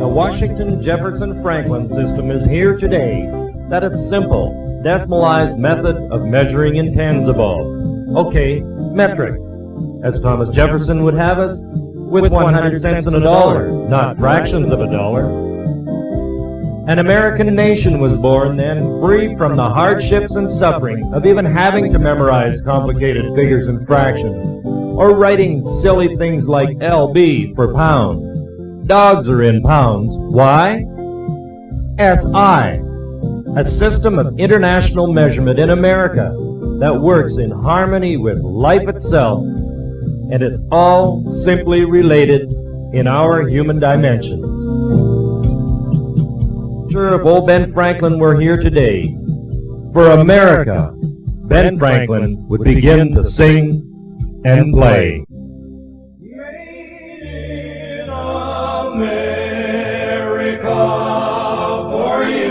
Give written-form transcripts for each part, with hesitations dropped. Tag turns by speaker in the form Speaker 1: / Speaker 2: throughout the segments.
Speaker 1: The Washington Jefferson Franklin system is here today. That is simple, decimalized method of measuring intangible. Okay, metric, as Thomas Jefferson would have us, with 100 cents in a dollar, not fractions of a dollar. An American nation was born then, free from the hardships and suffering of even having to memorize complicated figures and fractions, or writing silly things like LB for pound. Dogs are in pounds. Why? SI, a system of international measurement in America that works in harmony with life itself, and it's all simply related in our human dimension. Sure, if old Ben Franklin were here today, for America, Ben Franklin would begin to sing and play. Made in America for you,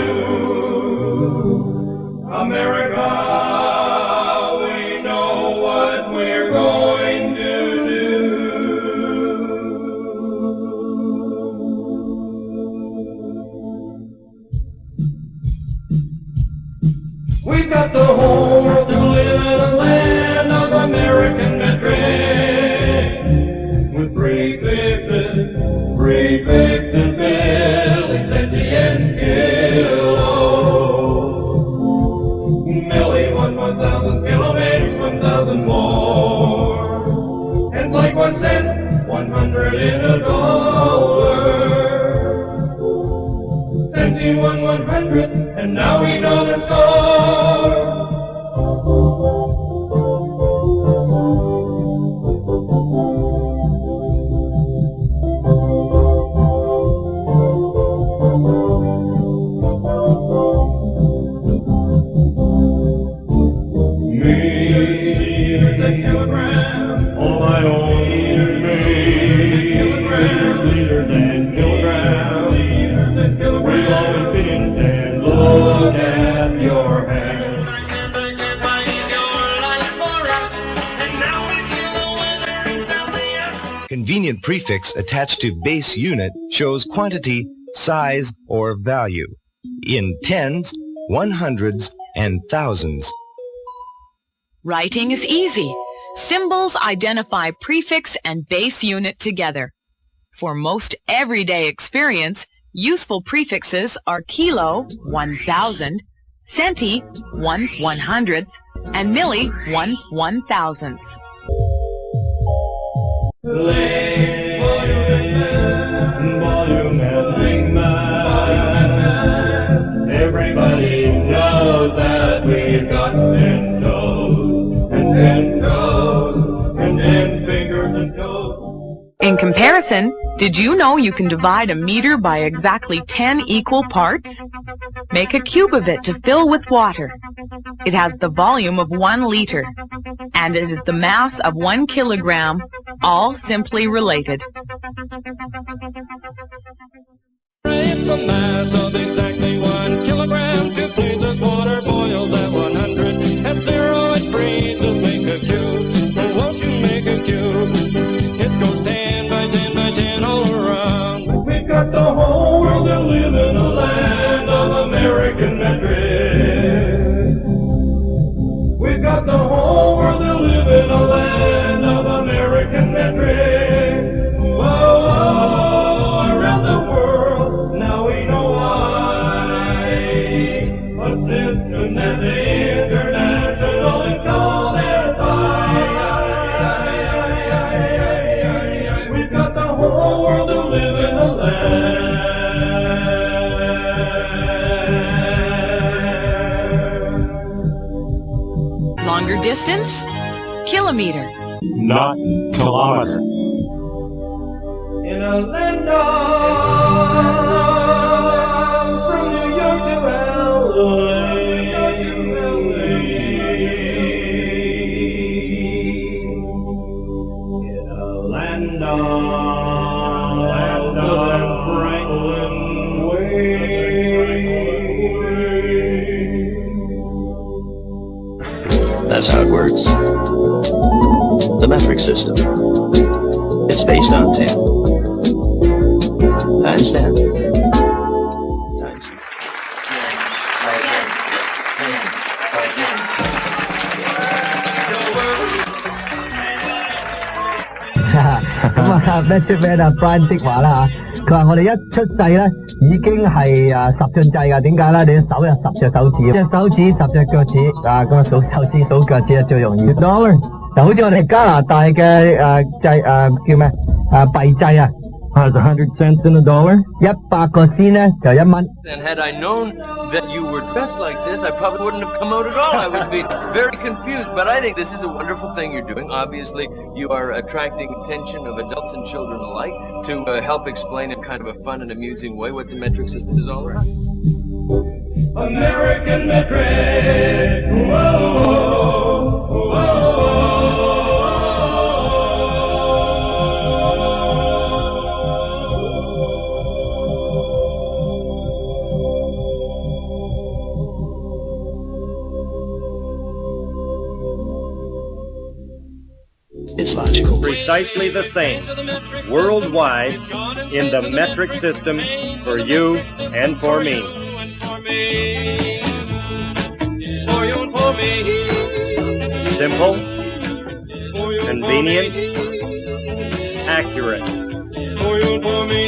Speaker 1: America, we know what we're going to do. We've got the whole world to live in, a land of American metric, with prefixes, Billy, Centi, and Kilo. Milli, 1,000 kilometers, 1,000 more, and like 1 cent, 100 in a dollar. Centi, 100, and now we know the score. Meters and kilograms, all my own liters and kilograms, we've always been and look at your hands.
Speaker 2: Convenient prefix attached to base unit shows quantity, size, or value in tens, 100s, and thousands.
Speaker 3: Writing is easy. Symbols identify prefix and base unit together. For most everyday experience, useful prefixes are kilo, 1,000, centi, 1/100th, and milli, 1/1000th.
Speaker 1: Volume and math. Everybody knows that we've got 10 toes, and 10 toes, and 10 fingers and toes.
Speaker 3: In comparison, did you know you can divide a meter by exactly 10 equal parts? Make a cube of it to fill with water. It has the volume of 1 liter, and it is the mass of 1 kilogram, all simply related.
Speaker 1: It's a mass of exactly 1 kilogram. 2 fleas of water boils at 100. At 0 it freezes, make a cube. Well, won't you make a cube? It goes 10 by 10 by 10 all around. We've got the whole world to live in, a land of American metric. We've got the whole world to live in, a land of American metric. Whoa, whoa, around the world, now we know why. But Cincinnati International is called SI. We've got the whole world to live in, a land.
Speaker 3: Longer distance? Kilometer.
Speaker 1: Not kilometer. In a land from New York to LA. In a land of Franklin way.
Speaker 4: That's how it works. The metric system. It's based on 10. Understand?
Speaker 5: 咁啊 Metric Man 啊 Brian Dick 話啦嚇，佢話我哋一出世咧已經係10進制㗎，點解咧？你手有10隻手指，隻手指10隻腳趾啊，咁啊數手指數腳趾啊最容易。$1就好似我哋加拿大嘅制叫咩幣制啊。
Speaker 1: Has 100 cents in a dollar?
Speaker 5: 100個仙咧就1蚊。
Speaker 6: And had I known that you were dressed like this, I probably wouldn't have come out at all. I would be very confused. But I think this is a wonderful thing you're doing. Obviously, you are attracting attention of adults and children alike to help explain in kind of a fun and amusing way what the metric system is all about.
Speaker 7: American metric. Whoa, whoa.
Speaker 4: It's logical.
Speaker 1: Precisely the same, worldwide, in the metric system, for you and for me. Simple, convenient, accurate.
Speaker 7: For me.